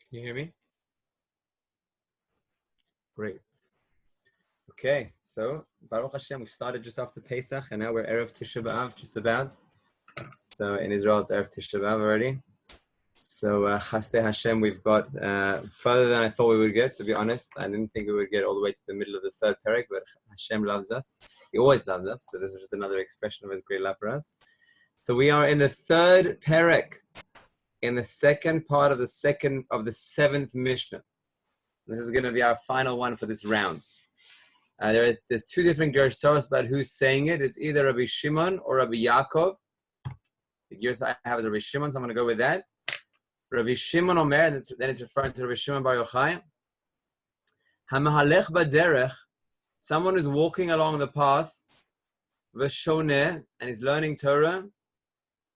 Can you hear me? Great. Okay, so Baruch Hashem, we started just after Pesach, and now we're Erev Tisha B'Av, just about. So in Israel, it's Erev Tisha B'Av already. So Chasdei Hashem, we've got further than I thought we would get, to be honest. I didn't think we would get all the way to the middle of the third Perek, but Hashem loves us. He always loves us, but this is just another expression of His great love for us. So we are in the third Perek, in the second part of the seventh Mishnah. This is going to be our final one for this round. There's two different gersos about who's saying it. It's either Rabbi Shimon or Rabbi Yaakov. The gersa I have is Rabbi Shimon, so I'm going to go with that. Rabbi Shimon Omer, and then it's referring to Rabbi Shimon Bar Yochai. Hamahalech baderech, someone who's walking along the path, v'shoneh, and he's learning Torah,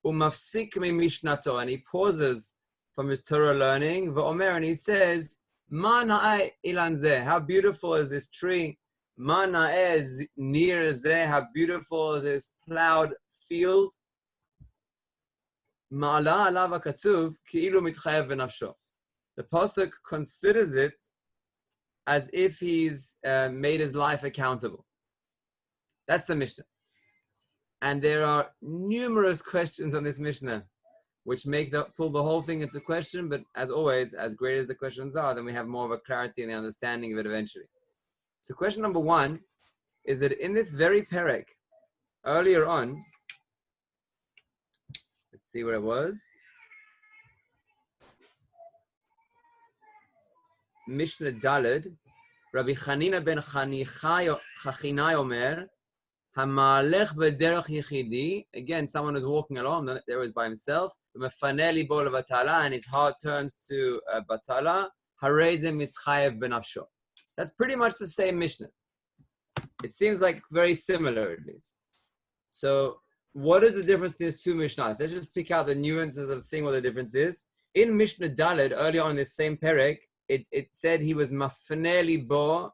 umafsik mi mishnato, and he pauses from his Torah learning, v'omer, and he says, Ma na'eh ilan zeh, how beautiful is this tree? Ma na'eh near zeh, how beautiful is this plowed field? Ma'ala alav hakatuv ki'ilu mitchayev b'nafsho. The pasuk considers it as if he's made his life accountable. That's the Mishnah. And there are numerous questions on this Mishnah, which pull the whole thing into question, but as always, as great as the questions are, then we have more of a clarity and the understanding of it eventually. So question number one is that in this very Perek, earlier on, let's see where it was. Mishnah Daled, Rabbi Chanina ben Chachinai Omer, Hamalech b'derech yichidi. Again, someone who's walking along, there is by himself. Mefaneli bo levatala, and his heart turns to batala. Harezem mischayev benafsho. That's pretty much the same Mishnah. It seems like very similar, at least. So, what is the difference in these two Mishnahs? Let's just pick out the nuances of seeing what the difference is. In Mishnah Daled, earlier on in this same Perek, it said he was mafneli bo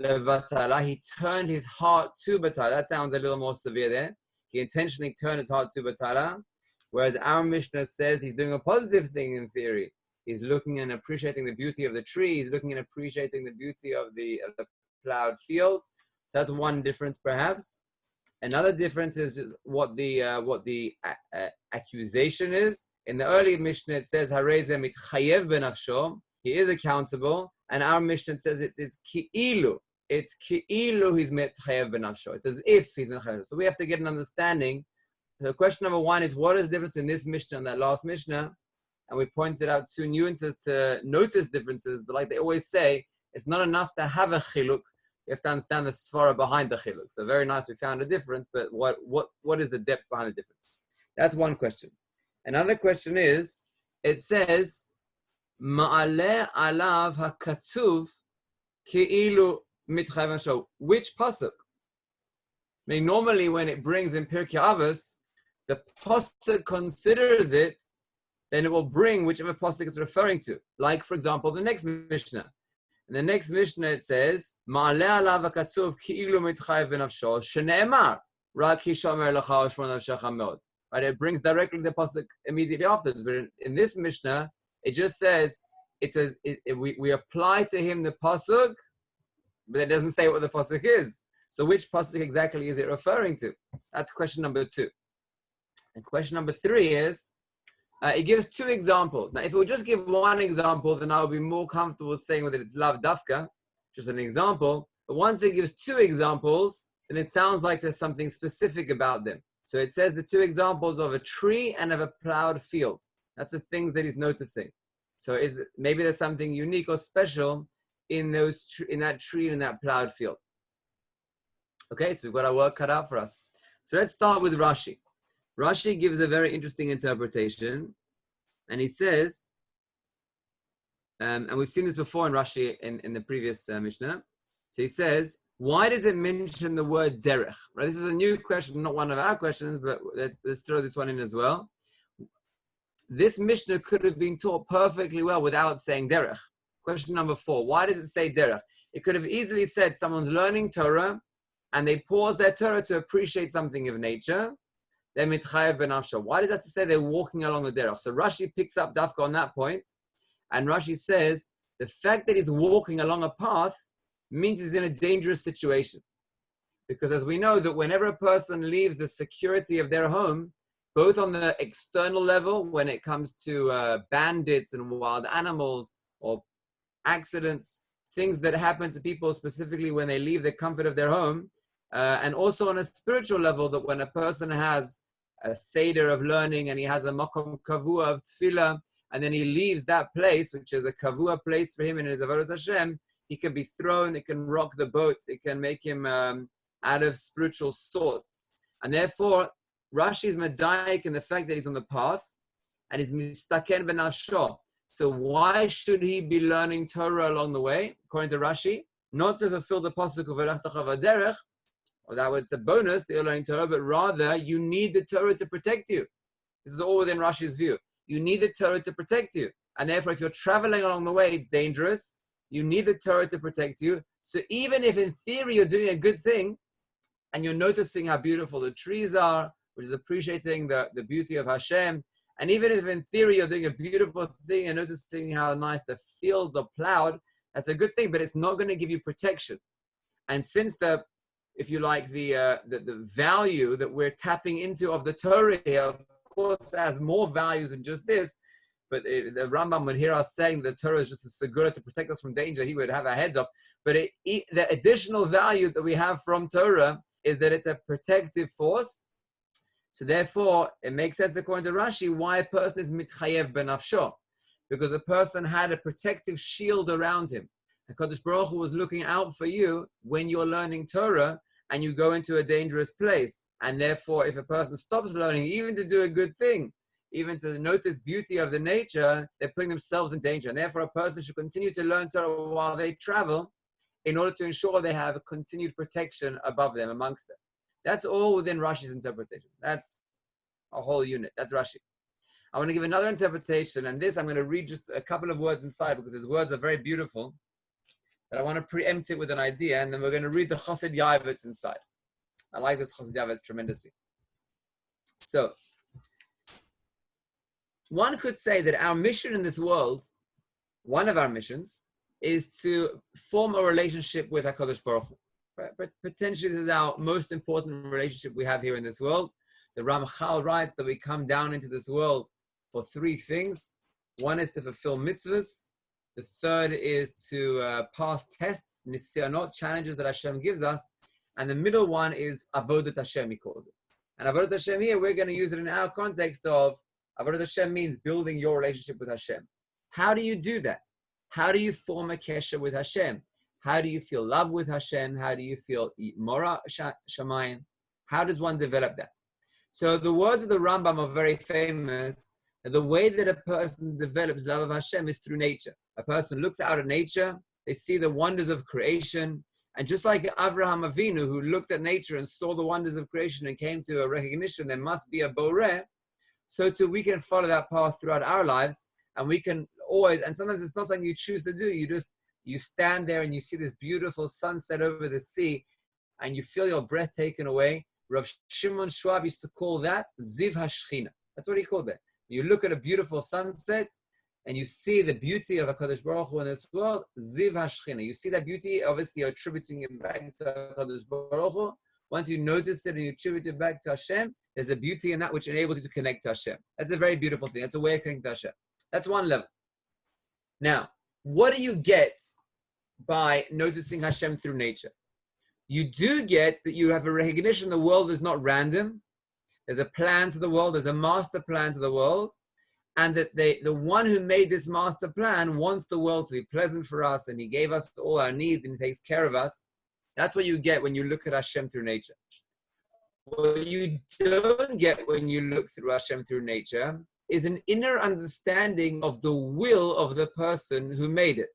levatala. He turned his heart to batala. That sounds a little more severe there. He intentionally turned his heart to batala. Whereas our Mishnah says he's doing a positive thing in theory. He's looking and appreciating the beauty of the tree. He's looking and appreciating the beauty of the plowed field. So that's one difference, perhaps. Another difference is just what the accusation is. In the early Mishnah, it says Hareze mitchayev benafsho. He is accountable, and our Mishnah says it's ki'ilu. It's ki'ilu he's mitchayev benafsho. It's as if he's mitchayev. So we have to get an understanding. So question number one is, what is the difference in this Mishnah and that last Mishnah? And we pointed out two nuances to notice differences, but like they always say, it's not enough to have a chiluk. You have to understand the svara behind the chiluk. So very nice, we found a difference, but what is the depth behind the difference? That's one question. Another question is, it says, Ma'aleh alav hakatuv ki'ilu mitchayev benafsho. Which pasuk? I mean, normally when it brings in Pirkei Avos, the pasuk considers it, then it will bring whichever pasuk it's referring to. Like, for example, the next Mishnah. In the next Mishnah it says, Ma'aleh alav hakatuv ki'ilu mitchayev benafsho shene'emar rak hishomer lecha u'shmor nafshecha me'od. Right? It brings directly the pasuk immediately afterwards. But in this Mishnah, it just says, we apply to him the pasuk, but it doesn't say what the pasuk is. So which pasuk exactly is it referring to? That's question number two. And question number three is, it gives two examples. Now, if it would just give one example, then I would be more comfortable saying that it's lav dafka, just an example. But once it gives two examples, then it sounds like there's something specific about them. So it says the two examples of a tree and of a plowed field. That's the things that he's noticing. So maybe there's something unique or special in that tree and in that plowed field. Okay, so we've got our work cut out for us. So let's start with Rashi. Rashi gives a very interesting interpretation, and he says, and we've seen this before in Rashi in the previous Mishnah. So he says, why does it mention the word derech? Right, this is a new question, not one of our questions, but let's throw this one in as well. This Mishnah could have been taught perfectly well without saying derech. Question number 4, why does it say derech? It could have easily said someone's learning Torah, and they pause their Torah to appreciate something of nature. They're mitchayev benafsho. Why does it have to say they're walking along the derech? So Rashi picks up dafka on that point, And Rashi says, the fact that he's walking along a path means he's in a dangerous situation. Because as we know that whenever a person leaves the security of their home, both on the external level, when it comes to bandits and wild animals or accidents, things that happen to people specifically when they leave the comfort of their home, and also on a spiritual level, that when a person has a seder of learning and he has a makom kavua of tefillah, and then he leaves that place, which is a kavua place for him in his avodas Hashem, he can be thrown, it can rock the boat, it can make him out of spiritual sorts. And therefore, Rashi is medayek in the fact that he's on the path, and he's mistaken benafsho. So why should he be learning Torah along the way, according to Rashi? Not to fulfill the pasuk of V'elachta chavaderech, or that it's a bonus that you're learning Torah, but rather you need the Torah to protect you. This is all within Rashi's view. You need the Torah to protect you. And therefore, if you're traveling along the way, it's dangerous. You need the Torah to protect you. So even if in theory you're doing a good thing, and you're noticing how beautiful the trees are, which is appreciating the beauty of Hashem, and even if in theory you're doing a beautiful thing and noticing how nice the fields are plowed, that's a good thing, but it's not going to give you protection. And since if you like, the value that we're tapping into of the Torah here, of course, has more values than just this, but the Rambam would hear us saying the Torah is just a segura to protect us from danger, he would have our heads off. But the additional value that we have from Torah is that it's a protective force. So therefore, it makes sense according to Rashi why a person is mitchayev benafsho, because a person had a protective shield around him. HaKadosh Baruch Hu was looking out for you when you're learning Torah and you go into a dangerous place. And therefore, if a person stops learning, even to do a good thing, even to notice beauty of the nature, they're putting themselves in danger. And therefore, a person should continue to learn Torah while they travel in order to ensure they have a continued protection above them, amongst them. That's all within Rashi's interpretation. That's a whole unit. That's Rashi. I want to give another interpretation, and this I'm going to read just a couple of words inside because his words are very beautiful. But I want to preempt it with an idea, and then we're going to read the Chassid Yavitz inside. I like this Chassid Yavitz tremendously. So, one could say that our mission in this world, one of our missions, is to form a relationship with HaKadosh Baruch Hu. Right? But potentially this is our most important relationship we have here in this world. The Ramchal writes that we come down into this world for three things. One is to fulfill mitzvahs. The third is to pass tests, nisyanot, challenges that Hashem gives us. And the middle one is avodat Hashem, he calls it. And avodat Hashem here, we're going to use it in our context of avodat Hashem means building your relationship with Hashem. How do you do that? How do you form a kesher with Hashem? How do you feel love with Hashem? How do you feel mora shamayim? How does one develop that? So the words of the Rambam are very famous. The way that a person develops love of Hashem is through nature. A person looks out at nature, they see the wonders of creation, and just like Avraham Avinu, who looked at nature and saw the wonders of creation and came to a recognition there must be a boreh, so too we can follow that path throughout our lives, and we can always, and sometimes it's not something you choose to do, you stand there and you see this beautiful sunset over the sea, and you feel your breath taken away. Rav Shimon Schwab used to call that Ziv HaShechina. That's what he called it. You look at a beautiful sunset, and you see the beauty of HaKadosh Baruch Hu in this world, Ziv HaShechina. You see that beauty, obviously you're attributing it back to HaKadosh Baruch Hu. Once you notice it and you attribute it back to Hashem, there's a beauty in that which enables you to connect to Hashem. That's a very beautiful thing. That's a way of connecting to Hashem. That's one level. Now, what do you get by noticing Hashem through nature? You do get that you have a recognition the world is not random. There's a plan to the world. There's a master plan to the world. And that the one who made this master plan wants the world to be pleasant for us, and he gave us all our needs and he takes care of us. That's what you get when you look at Hashem through nature. What you don't get when you look through Hashem through nature is an inner understanding of the will of the person who made it.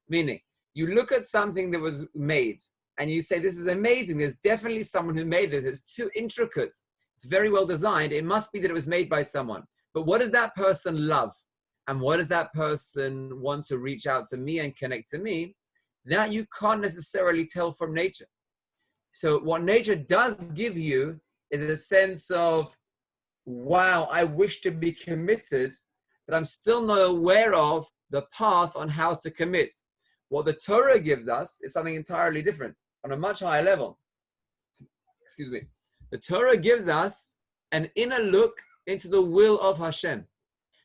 Meaning, you look at something that was made and you say, this is amazing. There's definitely someone who made this. It's too intricate. It's very well designed. It must be that it was made by someone. But what does that person love? And what does that person want to reach out to me and connect to me? That you can't necessarily tell from nature. So what nature does give you is a sense of, wow, I wish to be committed but I'm still not aware of the path on how to commit. What the Torah gives us is something entirely different, on a much higher level. Excuse me. The Torah gives us an inner look into the will of Hashem.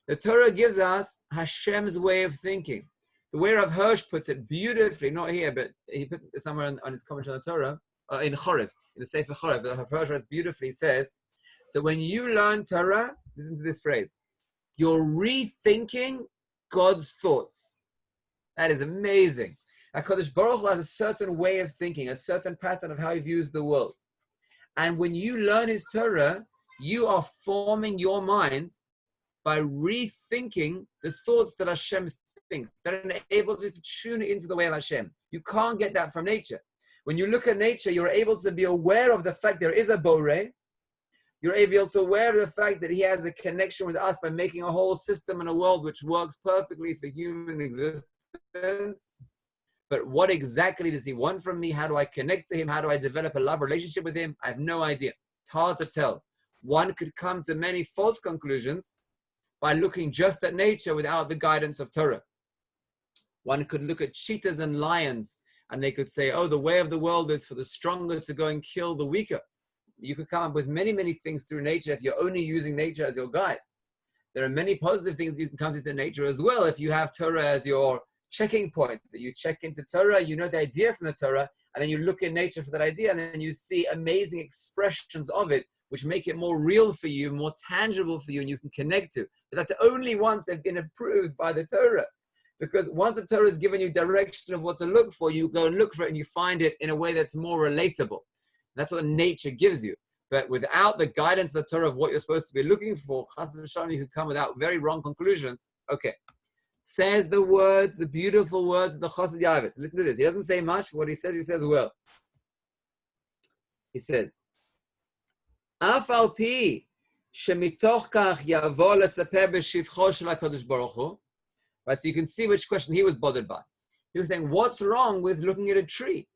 The Torah gives us Hashem's way of thinking. The way Rav Hirsch puts it beautifully, not here, but he puts it somewhere on his commentary on the Torah, in Chorev, in the Sefer Chorev. Rav Hirsch writes beautifully, says that when you learn Torah, listen to this phrase, you're rethinking God's thoughts. That is amazing. HaKadosh Baruch Hu has a certain way of thinking, a certain pattern of how he views the world. And when you learn his Torah, you are forming your mind by rethinking the thoughts that Hashem thinks, that are able to tune into the way of Hashem. You can't get that from nature. When you look at nature, you're able to be aware of the fact there is a Borei. You're able to aware of the fact that he has a connection with us by making a whole system and a world which works perfectly for human existence. But what exactly does he want from me? How do I connect to him? How do I develop a love relationship with him? I have no idea. It's hard to tell. One could come to many false conclusions by looking just at nature without the guidance of Torah. One could look at cheetahs and lions and they could say, oh, the way of the world is for the stronger to go and kill the weaker. You could come up with many, many things through nature if you're only using nature as your guide. There are many positive things that you can come to nature as well if you have Torah as your checking point. You check into Torah, you know the idea from the Torah, and then you look in nature for that idea, and then you see amazing expressions of it, which make it more real for you, more tangible for you, and you can connect to. But that's only once they've been approved by the Torah. Because once the Torah has given you direction of what to look for, you go and look for it, and you find it in a way that's more relatable. That's what nature gives you. But without the guidance of the Torah of what you're supposed to be looking for, chas v'shalom, you could come without very wrong conclusions. Okay. Says the words, the beautiful words of the Chassid Yavetz. Listen to this. He doesn't say much, but what he says well. He says, Af al pi shemitoch kach yavo lesaper b'shivcho shel HaKadosh Baruch Hu. Right, so you can see which question he was bothered by. He was saying, what's wrong with looking at a tree?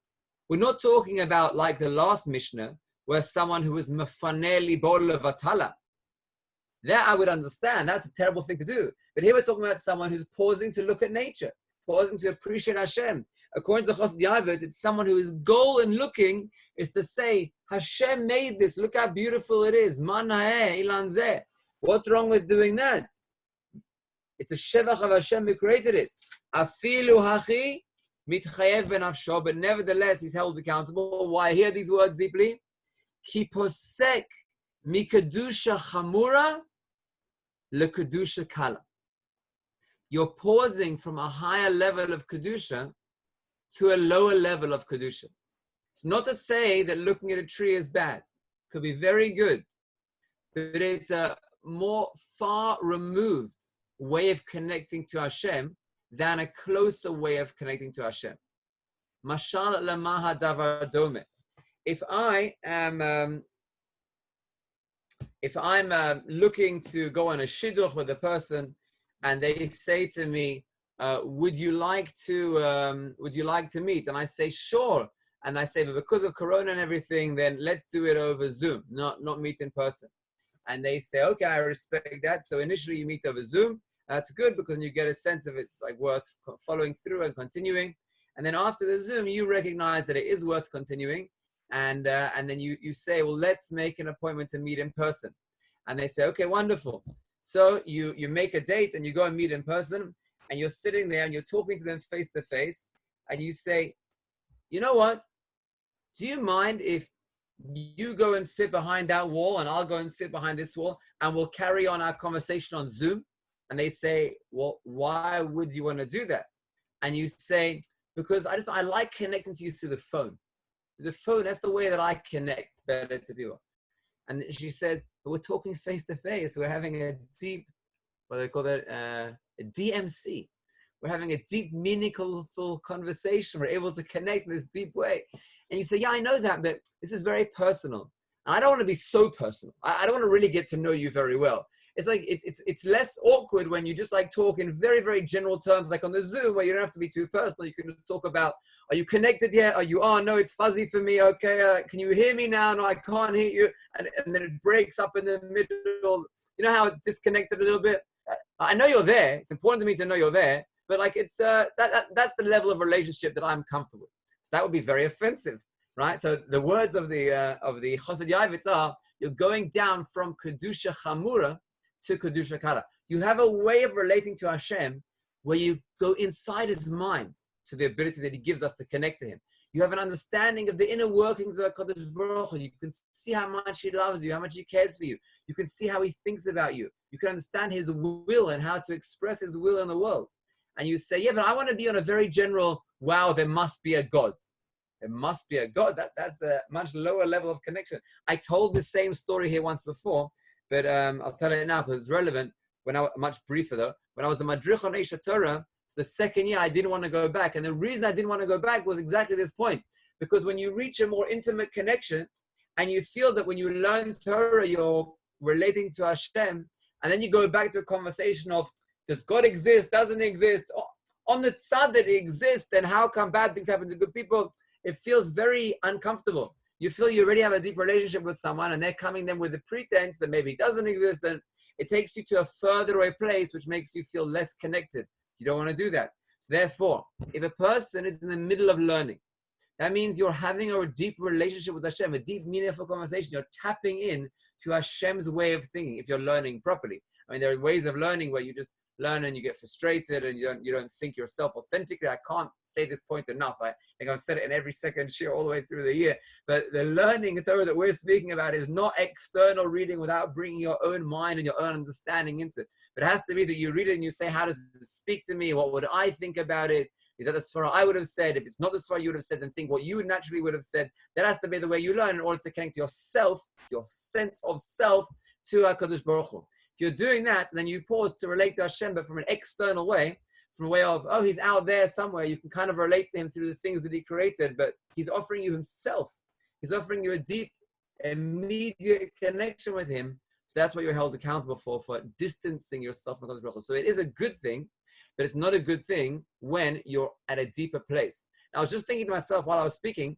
We're not talking about like the last Mishnah, where someone who was mefaneh libo levatala. That I would understand. That's a terrible thing to do. But here we're talking about someone who's pausing to look at nature, pausing to appreciate Hashem. According to the Chassid Yavetz, it's someone whose goal in looking is to say, Hashem made this. Look how beautiful it is. Man ha'eh ilan zeh. What's wrong with doing that? It's a shevach of Hashem who created it. Afilu hachi mitchayev benafsho. But nevertheless, he's held accountable. Why I hear these words deeply? Ki posek mikadusha chamura lekedusha kala. You're pausing from a higher level of kedusha to a lower level of kedusha. It's not to say that looking at a tree is bad. It could be very good, but it's a more far removed way of connecting to Hashem than a closer way of connecting to Hashem. Mashal lamaha davar dome. If I'm looking to go on a shidduch with a person, and they say to me, "Would you like to meet?" And I say, "Sure." And I say, "But because of Corona and everything, then let's do it over Zoom, not meet in person." And they say, "Okay, I respect that." So initially, you meet over Zoom. That's good because you get a sense of it's like worth following through and continuing. And then after the Zoom, you recognize that it is worth continuing. And then you say, well, let's make an appointment to meet in person. And they say, okay, wonderful. So you make a date and you go and meet in person and you're sitting there and you're talking to them face to face and you say, you know what? Do you mind if you go and sit behind that wall and I'll go and sit behind this wall and we'll carry on our conversation on Zoom? And they say, well, why would you want to do that? And you say, because I like connecting to you through the phone. The phone, that's the way that I connect better to people. And she says, but we're talking face to face. We're having a deep, what do they call that? A DMC. We're having a deep, meaningful conversation. We're able to connect in this deep way. And you say, yeah, I know that, but this is very personal. And I don't want to be so personal. I don't want to really get to know you very well. It's like, it's less awkward when you just like talk in very, very general terms, like on the Zoom, where you don't have to be too personal. You can just talk about, are you connected yet? Are you on? No, it's fuzzy for me. Okay, can you hear me now? No, I can't hear you. And then it breaks up in the middle. You know how it's disconnected a little bit? I know you're there. It's important to me to know you're there, but like it's that's the level of relationship that I'm comfortable with. So that would be very offensive, right? So the words of the Chassid Yavitz are, you're going down from Kedusha Chamura to Kedusha Kala. You have a way of relating to Hashem where you go inside his mind to the ability that he gives us to connect to him. You have an understanding of the inner workings of HaKadosh Baruch Hu. You can see how much he loves you, how much he cares for you. You can see how he thinks about you. You can understand his will and how to express his will in the world. And you say, yeah, but I want to be on a very general, wow, there must be a God. There must be a God. That's a much lower level of connection. I told the same story here once before, but I'll tell it now because it's relevant. Much briefer though. When I was a Madrich on Eish Torah, the second year I didn't want to go back. And the reason I didn't want to go back was exactly this point. Because when you reach a more intimate connection and you feel that when you learn Torah, you're relating to Hashem, and then you go back to a conversation of, does God exist, doesn't exist? On the tzad that he exists, then how come bad things happen to good people? It feels very uncomfortable. You feel you already have a deep relationship with someone and they're coming then with the pretense that maybe he doesn't exist, and it takes you to a further away place, which makes you feel less connected. You don't want to do that. So therefore, if a person is in the middle of learning, that means you're having a deep relationship with Hashem, a deep, meaningful conversation. You're tapping in to Hashem's way of thinking if you're learning properly. I mean, there are ways of learning where you just learn and you get frustrated and you don't think yourself authentically. I can't say this point enough. I think I've said it in every second share all the way through the year. But the learning Torah that we're speaking about is not external reading without bringing your own mind and your own understanding into it. But it has to be that you read it and you say, how does this speak to me? What would I think about it? Is that the svara I would have said? If it's not the svara you would have said, then think what you naturally would have said. That has to be the way you learn in order to connect yourself, your sense of self, to HaKadosh Baruch Hu. If you're doing that, then you pause to relate to Hashem, but from an external way, from a way of, oh, he's out there somewhere. You can kind of relate to him through the things that he created, but he's offering you himself. He's offering you a deep, immediate connection with him. So that's what you're held accountable for distancing yourself from HaKadosh Baruch Hu. So it is a good thing, but it's not a good thing when you're at a deeper place. Now, I was just thinking to myself while I was speaking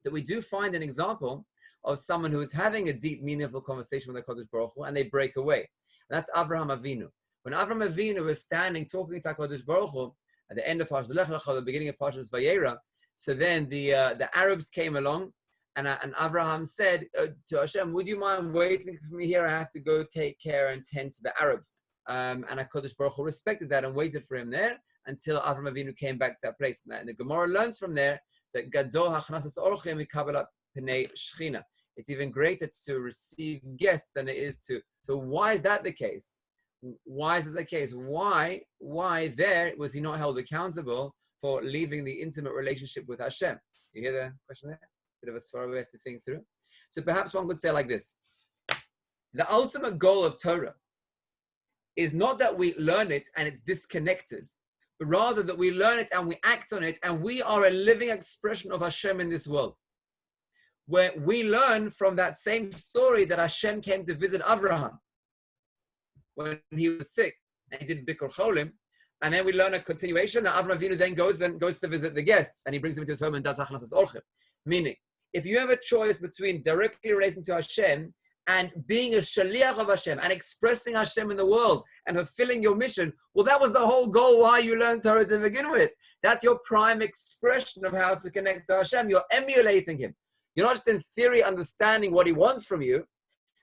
that we do find an example of someone who is having a deep, meaningful conversation with HaKadosh Baruch Hu, and they break away. And that's Avraham Avinu. When Avraham Avinu was standing talking to HaKadosh Baruch Hu at the end of Parshas Lech Lecha, the beginning of Parshas Vayera, so then the Arabs came along, and Avraham said to Hashem, would you mind waiting for me here? I have to go take care and tend to the Arabs. And HaKadosh Baruch Hu respected that and waited for him there until Avraham Avinu came back to that place. And the Gemara learns from there that Gadol hachnasas orchim mikabelat pnei shechina. It's even greater to receive guests than it is to. So why is that the case? Why is it the case? Why there was he not held accountable for leaving the intimate relationship with Hashem? You hear the question there? Bit of a svara we have to think through. So perhaps one could say like this. The ultimate goal of Torah is not that we learn it and it's disconnected, but rather that we learn it and we act on it, and we are a living expression of Hashem in this world. Where we learn from that same story that Hashem came to visit Avraham when he was sick and he did Bikur Cholim, and then we learn a continuation that Avraham Avinu then goes to visit the guests and he brings them into his home and does Hachnasas Orchim. Meaning, if you have a choice between directly relating to Hashem and being a shaliach of Hashem and expressing Hashem in the world and fulfilling your mission, well, that was the whole goal why you learned Torah to begin with. That's your prime expression of how to connect to Hashem. You're emulating him. You're not just in theory understanding what he wants from you,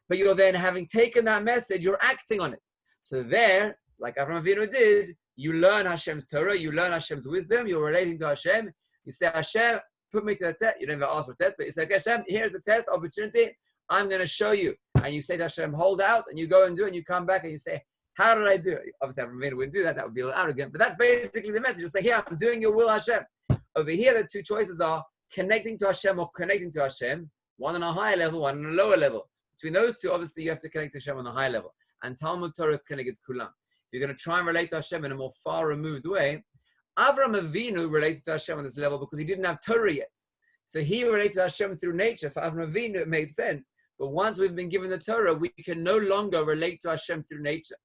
but you're then, having taken that message, you're acting on it. So there, like Avraham Avinu did, you learn Hashem's Torah, you learn Hashem's wisdom, you're relating to Hashem. You say, Hashem, put me to the test. You don't even ask for a test, but you say, okay, Hashem, here's the test, opportunity. I'm going to show you. And you say to Hashem, hold out, and you go and do it, and you come back and you say, how did I do it? Obviously, Avraham Avinu wouldn't do that. That would be a little arrogant. But that's basically the message. You say, here, I'm doing your will, Hashem. Over here, the two choices are connecting to Hashem or connecting to Hashem, one on a higher level, one on a lower level. Between those two, obviously, you have to connect to Hashem on a high level. And Talmud Torah connected kulam. If you're going to try and relate to Hashem in a more far-removed way, Avraham Avinu related to Hashem on this level because he didn't have Torah yet. So he related to Hashem through nature. For Avraham Avinu, it made sense. But once we've been given the Torah, we can no longer relate to Hashem through nature.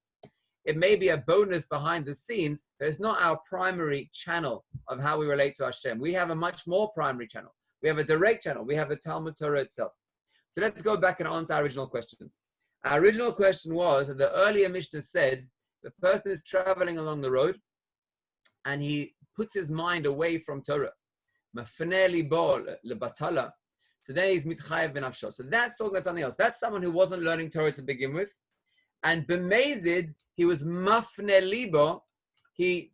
It may be a bonus behind the scenes, but it's not our primary channel of how we relate to Hashem. We have a much more primary channel. We have a direct channel. We have the Talmud Torah itself. So let's go back and answer our original questions. Our original question was that the earlier Mishnah said, The person is traveling along the road and he puts his mind away from Torah. Mafneh libo lebatala. So there he's mitchayev benafsho. So that's talking about something else. That's someone who wasn't learning Torah to begin with. And b'mezid, he was mafneh libo. He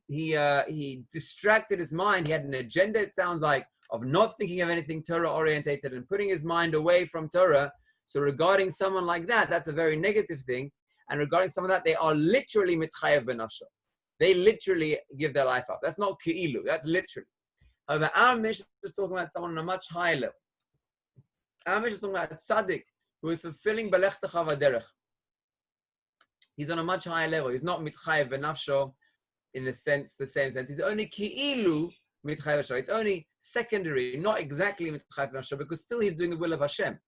distracted his mind. He had an agenda, it sounds like, of not thinking of anything Torah orientated and putting his mind away from Torah. So regarding someone like that, that's a very negative thing. And regarding some of that, they are literally mitchayev benafsho. They literally give their life up. That's not ki'ilu. That's literally. However, our Mishnah is talking about someone on a much higher level. Our Mishnah is talking about a tzaddik who is fulfilling belechtecha v'derech. He's on a much higher level. He's not mitchayev benafsho in the same sense. He's only ki'ilu mitchayev benafsho. It's only secondary, not exactly mitchayev benafsho, because still he's doing the will of Hashem.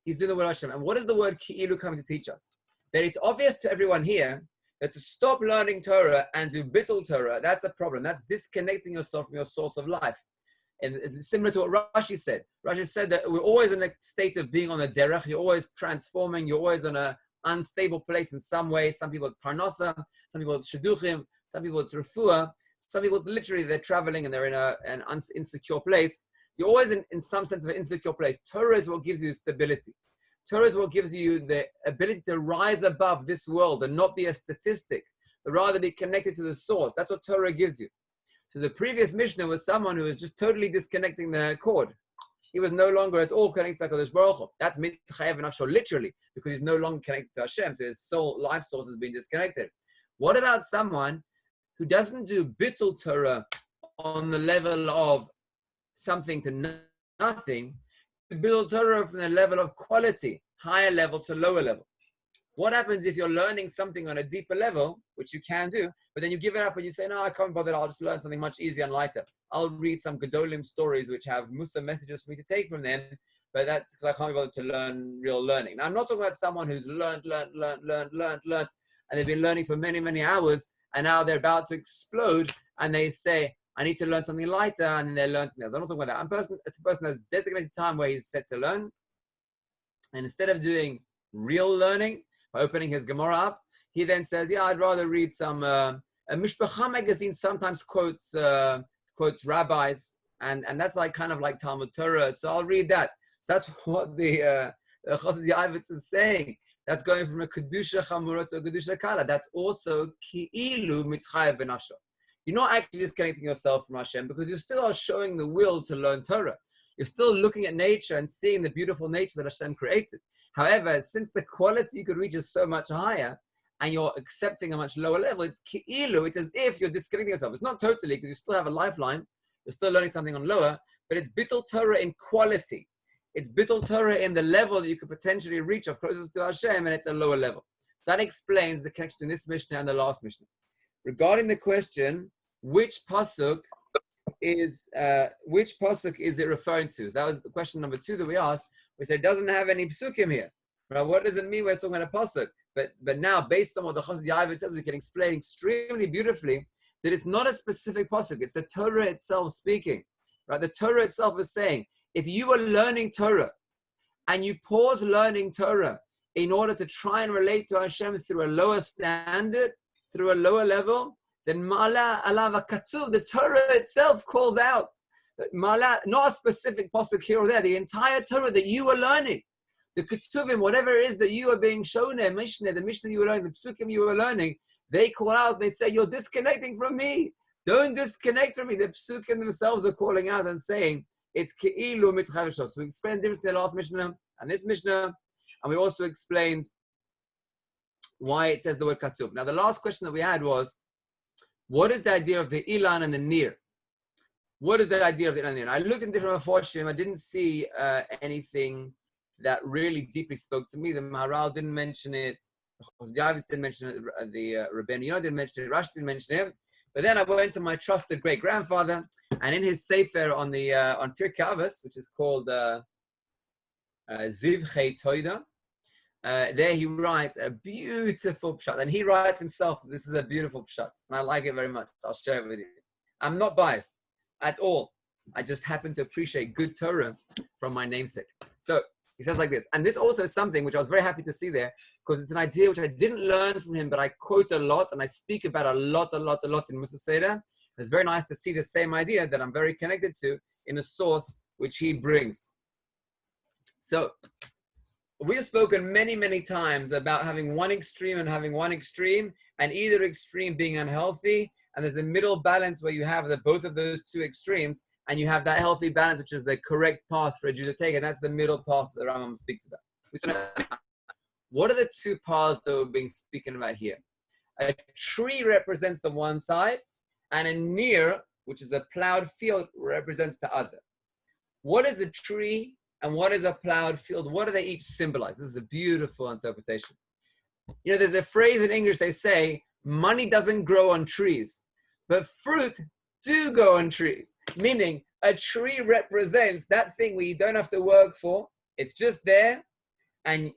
He's doing the will of Hashem. And what is the word ki'ilu coming to teach us? That it's obvious to everyone here that to stop learning Torah and to bittul Torah, that's a problem. That's disconnecting yourself from your source of life. And it's similar to what Rashi said. Rashi said that we're always in a state of being on a derech. You're always transforming. You're always in an unstable place in some way. Some people it's parnasa. Some people it's shidduchim. Some people it's refuah. Some people it's literally they're traveling and they're in an insecure place. You're always in some sense of an insecure place. Torah is what gives you stability. Torah is what gives you the ability to rise above this world and not be a statistic, but rather be connected to the source. That's what Torah gives you. So the previous Mishnah was someone who was just totally disconnecting the cord. He was no longer at all connected to HaKadosh Baruch Hu. That's mitchayev benafsho literally, because he's no longer connected to Hashem, so his soul life source has been disconnected. What about someone who doesn't do bittul Torah on the level of something to nothing, build Torah from the level of quality, higher level to lower level? What happens if you're learning something on a deeper level, which you can do, but then you give it up and you say, no, I can't bother, I'll just learn something much easier and lighter. I'll read some Gedolim stories which have Musa messages for me to take from them, but that's because I can't be bothered to learn real learning. Now, I'm not talking about someone who's learned, and they've been learning for many, many hours, and now they're about to explode, and they say, I need to learn something lighter, and then they learn something else. I'm not talking about that. It's a person that's designated time where he's set to learn. And instead of doing real learning, by opening his Gemara up, he then says, yeah, I'd rather read some, a Mishpacha magazine sometimes quotes rabbis, and that's like kind of like Talmud Torah, so I'll read that. So that's what the Chassid Yavitz is saying. That's going from a Kedusha Chamura to a Kedusha Kala. That's also Ki'ilu Mitchayev benafsho. You're not actually disconnecting yourself from Hashem because you still are showing the will to learn Torah. You're still looking at nature and seeing the beautiful nature that Hashem created. However, since the quality you could reach is so much higher and you're accepting a much lower level, it's ki'ilu, it's as if you're disconnecting yourself. It's not totally because you still have a lifeline. You're still learning something on lower, but it's bittul Torah in quality. It's bittul Torah in the level that you could potentially reach of closest to Hashem, and it's a lower level. That explains the connection in this Mishnah and the last Mishnah. Regarding the question, which pasuk is it referring to? So that was the question number 2 that we asked. We said it doesn't have any psukim here. Right? What does it mean we're talking about a pasuk? But now, based on what the Chassid Yavitz says, we can explain extremely beautifully that it's not a specific pasuk. It's the Torah itself speaking. Right? The Torah itself is saying, if you are learning Torah and you pause learning Torah in order to try and relate to Hashem through a lower standard, through a lower level, then Ma'ala alav katsuv, the Torah itself calls out. Ma'ala, not a specific pasuk here or there, the entire Torah that you are learning, the Ketzuvim, whatever it is that you are being shown there, Mishnah, the Mishnah you were learning, the Psukim you were learning, they call out, they say, you're disconnecting from me. Don't disconnect from me. The Psukim themselves are calling out and saying, it's Ke'ilu mitchayev. So we explained the difference in the last Mishnah and this Mishnah, and we also explained why it says the word Katsuv. Now, the last question that we had was, what is the idea of the Ilan and the Nir? What is the idea of the Ilan and the Nir? I looked in different Meforshim. I didn't see anything that really deeply spoke to me. The Maharal didn't mention it. The Davidson didn't mention it. The Rabbeinu Yonah didn't mention it. Rashi didn't mention it. But then I went to my trusted great-grandfather, and in his sefer on Pirkei Avos, which is called Zivchei Toida, there he writes a beautiful pshat. And he writes himself, this is a beautiful pshat. And I like it very much. I'll share it with you. I'm not biased at all. I just happen to appreciate good Torah from my namesake. So He says like this. And this also is something which I was very happy to see there, because it's an idea which I didn't learn from him, but I quote a lot and I speak about a lot in Musa Seder. It's very nice to see the same idea that I'm very connected to in a source which he brings. So we have spoken many times about having one extreme and having one extreme, and either extreme being unhealthy, and there's a middle balance where you have both of those two extremes, and you have that healthy balance, which is the correct path for a Jew to take, and that's the middle path that the Rambam speaks about. What are the two paths that we're being speaking about here? A tree represents the one side, and a near, which is a plowed field, represents the other. What is a tree and what is a plowed field? What do they each symbolize? This is a beautiful interpretation. You know, there's a phrase in English, they say, money doesn't grow on trees, but fruit do grow on trees. Meaning, a tree represents that thing where you don't have to work for. It's just there, and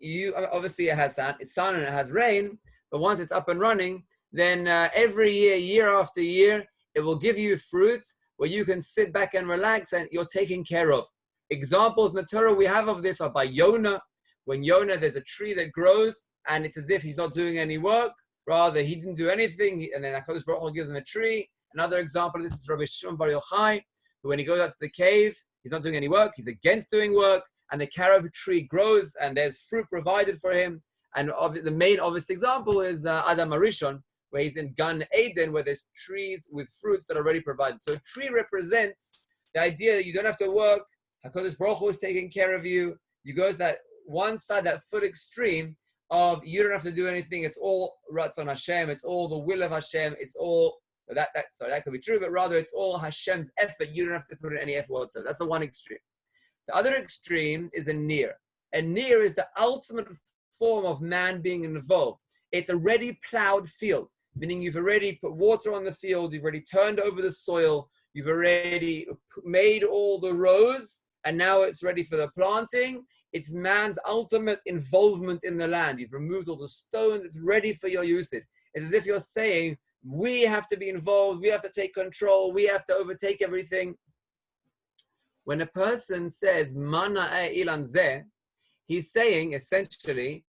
obviously it has sun and it has rain, but once it's up and running, then every year after year, it will give you fruits where you can sit back and relax and you're taken care of. Examples in the Torah we have of this are by Yonah. When Yonah, there's a tree that grows and it's as if he's not doing any work. Rather, he didn't do anything, and then HaKadosh Baruch Hu gives him a tree. Another example of this is Rabbi Shimon Bar Yochai, who when he goes out to the cave, he's not doing any work, he's against doing work, and the carob tree grows and there's fruit provided for him. And the main obvious example is Adam Arishon, where he's in Gan Eden, where there's trees with fruits that are already provided. So a tree represents the idea that you don't have to work, HaKadosh Baruch Hu is taking care of you. You go to that one side, that full extreme of you don't have to do anything. It's all Ratzon Hashem. It's all the will of Hashem. It's all, that could be true, but rather it's all Hashem's effort. You don't have to put in any effort whatsoever. That's the one extreme. The other extreme is a near. A near is the ultimate form of man being involved. It's a ready plowed field, meaning you've already put water on the field, you've already turned over the soil, you've already made all the rows, and now it's ready for the planting. It's man's ultimate involvement in the land. You've removed all the stones, it's ready for your usage. It's as if you're saying, we have to be involved, we have to take control, we have to overtake everything. When a person says, Mana ilan zeh, he's saying, essentially,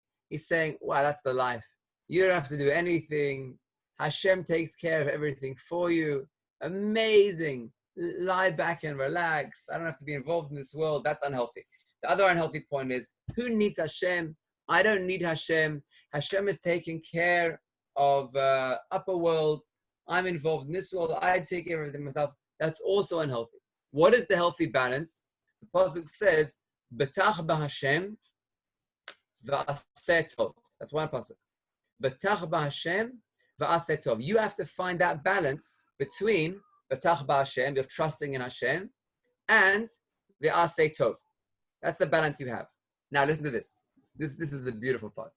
wow, that's the life. You don't have to do anything. Hashem takes care of everything for you. Amazing. Lie back and relax. I don't have to be involved in this world. That's unhealthy. The other unhealthy point is, who needs Hashem? I don't need Hashem. Hashem is taking care of upper world. I'm involved in this world. I take care of everything myself. That's also unhealthy. What is the healthy balance? The pasuk says, "Betach b'Hashem v'aseh tov." That's one pasuk. Betach b'Hashem v'aseh tov. You have to find that balance between Betach b'Hashem, you're trusting in Hashem, and v'aseh tov. That's the balance you have. Now listen to this. This is the beautiful part.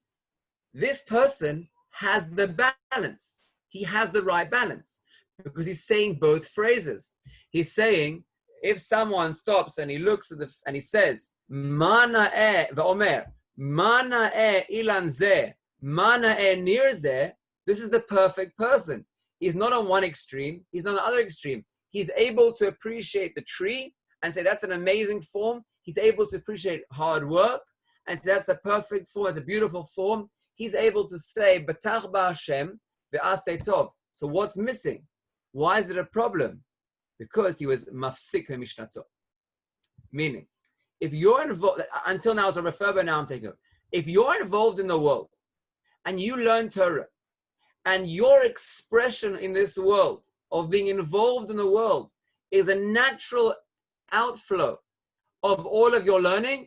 This person has the balance. He has the right balance because he's saying both phrases. He's saying, if someone stops and he looks at and he says, Mana ve'omer, Mana ilan zeh, Mana nir zeh, this is the perfect person. He's not on one extreme. He's not on the other extreme. He's able to appreciate the tree and say, that's an amazing form. He's able to appreciate hard work and say, that's the perfect form. It's a beautiful form. He's able to say, Betach b'Hashem ve'aseh tov. So what's missing? Why is it a problem? Because he was mafsik le'mishnato. Meaning, if you're involved, until now as a referber, now I'm taking over. If you're involved in the world and you learn Torah and your expression in this world of being involved in the world is a natural outflow of all of your learning,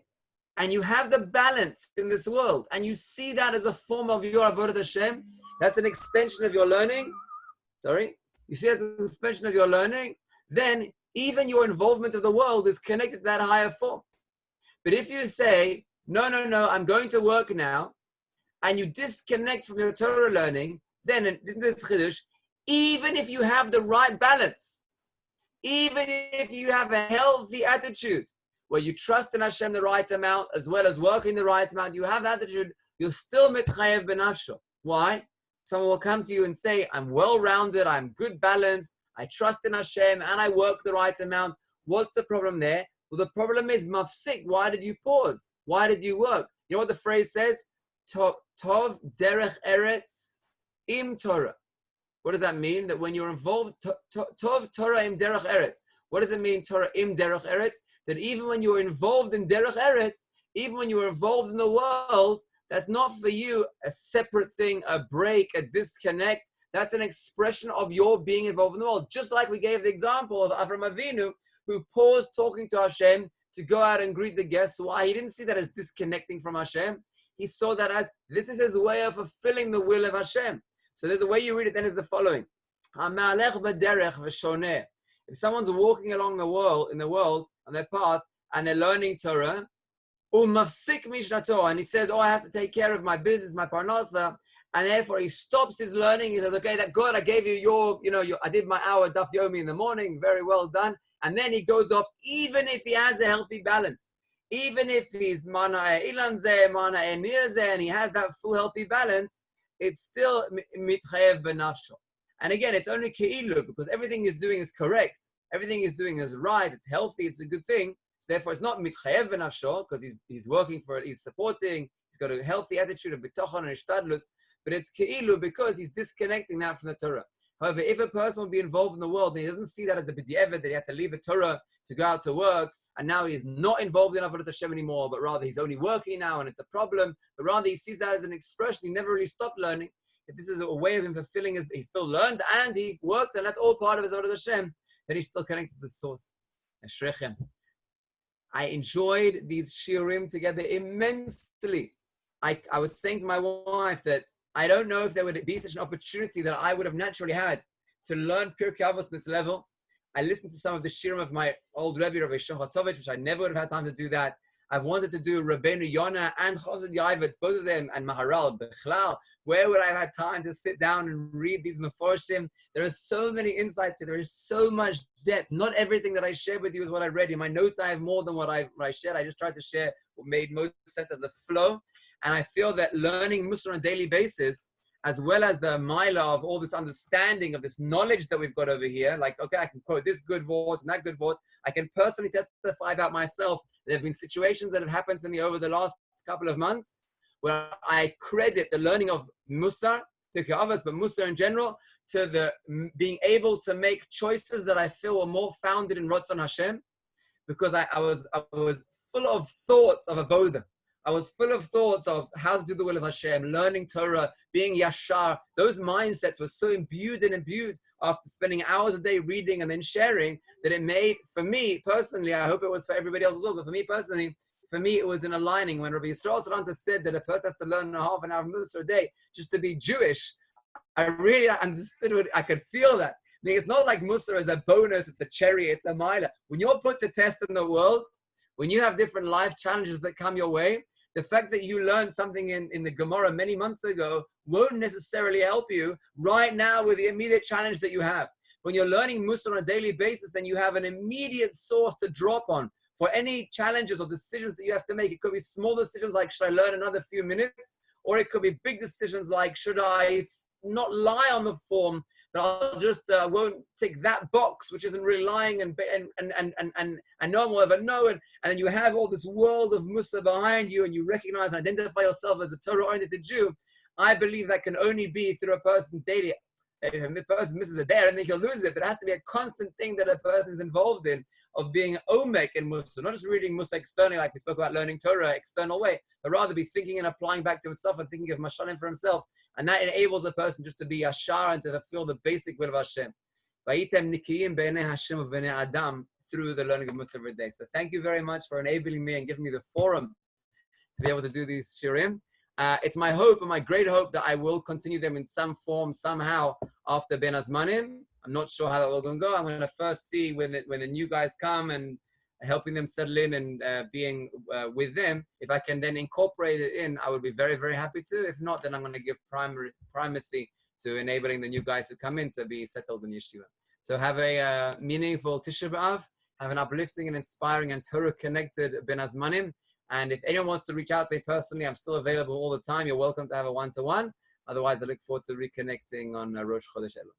and you have the balance in this world, and you see that as a form of your avodat Hashem, that's an extension of your learning. You see that as an extension of your learning, then even your involvement of the world is connected to that higher form. But if you say, no, I'm going to work now, and you disconnect from your Torah learning, then, isn't this chiddush, even if you have the right balance, even if you have a healthy attitude, where you trust in Hashem the right amount, as well as working the right amount, you have that attitude, you're still mitchayev benafsho. Why? Someone will come to you and say, I'm well-rounded, I'm good balanced, I trust in Hashem, and I work the right amount. What's the problem there? Well, the problem is, mafsik, why did you pause? Why did you work? You know what the phrase says? Tov derech eretz im Torah. What does that mean? That when you're involved, tov Torah im derech eretz. What does it mean, Torah im derech eretz? That even when you're involved in derech eretz, even when you're involved in the world, that's not for you a separate thing, a break, a disconnect. That's an expression of your being involved in the world. Just like we gave the example of Avram Avinu, who paused talking to Hashem to go out and greet the guests. Why? He didn't see that as disconnecting from Hashem. He saw that as this is his way of fulfilling the will of Hashem. So that the way you read it then is the following. If someone's walking along the world, on their path, and they're learning Torah, and he says, I have to take care of my business, my parnasa, and therefore he stops his learning. He says, okay, that good, I gave you I did my hour daf yomi in the morning, very well done. And then he goes off, even if he has a healthy balance, even if he's mana ilanze, mana nirze, and he has that full healthy balance, it's still mitchayev benafsho. And again, it's only keilu, because everything he's doing is correct. Everything he's doing is right, it's healthy, it's a good thing. So therefore, it's not mitchayev benafsho, because he's working for it, he's supporting, he's got a healthy attitude of bitachon and ishtadlus, but it's keilu because he's disconnecting that from the Torah. However, if a person will be involved in the world and he doesn't see that as a b'di'evet, that he had to leave the Torah to go out to work, and now he is not involved in Avodat Hashem anymore, but rather he's only working now and it's a problem, but rather he sees that as an expression, he never really stopped learning. If this is a way of him fulfilling his, he still learns and he works, and that's all part of his Avodat Hashem, then he's still connected to the source. Ashrechem. I enjoyed these shiurim together immensely. I was saying to my wife that I don't know if there would be such an opportunity that I would have naturally had to learn Pirkei Avos at this level. I listened to some of the shiurim of my old Rebbe, Rabbi Shochatovich, which I never would have had time to do that. I've wanted to do Rabbeinu Yonah and Chassid Yavitz, both of them, and Maharal, Bechlal. Where would I have had time to sit down and read these Meforshim? There are so many insights, there is so much depth. Not everything that I shared with you is what I read. In my notes, I have more than what I shared. I just tried to share what made most sense as a flow. And I feel that learning Musar on a daily basis, as well as the mila of all this understanding of this knowledge that we've got over here, like, okay, I can quote this good word and that good word. I can personally testify about myself. There have been situations that have happened to me over the last couple of months where I credit the learning of Musar, Pirkei Avos, but Musar in general, to the being able to make choices that I feel were more founded in Ratzon Hashem, because I was full of thoughts of avodah. I was full of thoughts of how to do the will of Hashem, learning Torah, being yashar. Those mindsets were so imbued after spending hours a day reading and then sharing, that it made, for me personally, I hope it was for everybody else as well, but for me personally, it was in aligning. When Rabbi Yisrael Saranta said that a person has to learn a half an hour of Musar a day just to be Jewish, I really understood what, I could feel that. I mean, it's not like Musar is a bonus, it's a cherry, it's a mila. When you're put to test in the world, when you have different life challenges that come your way, the fact that you learned something in the Gemara many months ago won't necessarily help you right now with the immediate challenge that you have. When you're learning Musar on a daily basis, then you have an immediate source to drop on for any challenges or decisions that you have to make. It could be small decisions like, should I learn another few minutes? Or it could be big decisions like, should I not lie on the form, but I'll just won't tick that box, which isn't really lying, and no one will ever know. And then you have all this world of Musar behind you, and you recognize and identify yourself as a Torah-oriented Jew. I believe that can only be through a person daily. If a person misses a day, I don't think he'll lose it, but it has to be a constant thing that a person is involved in, of being omek in Musar, not just reading Musar externally, like we spoke about learning Torah external way, but rather be thinking and applying back to himself and thinking of mashalim for himself. And that enables a person just to be yashar and to fulfill the basic will of Hashem. Through the learning of Musar every day. So thank you very much for enabling me and giving me the forum to be able to do these shiurim. It's my hope and my great hope that I will continue them in some form, somehow, after Ben Azmanim. I'm not sure how that will go. I'm going to first see when the new guys come and helping them settle in and being with them. If I can then incorporate it in, I would be very, very happy to. If not, then I'm going to give primacy to enabling the new guys who come in to be settled in yeshiva. So have a meaningful Tisha B'Av. Have an uplifting and inspiring and Torah-connected Ben Azmanim. And if anyone wants to reach out to me personally, I'm still available all the time. You're welcome to have a one-to-one. Otherwise, I look forward to reconnecting on Rosh Chodesh Elul.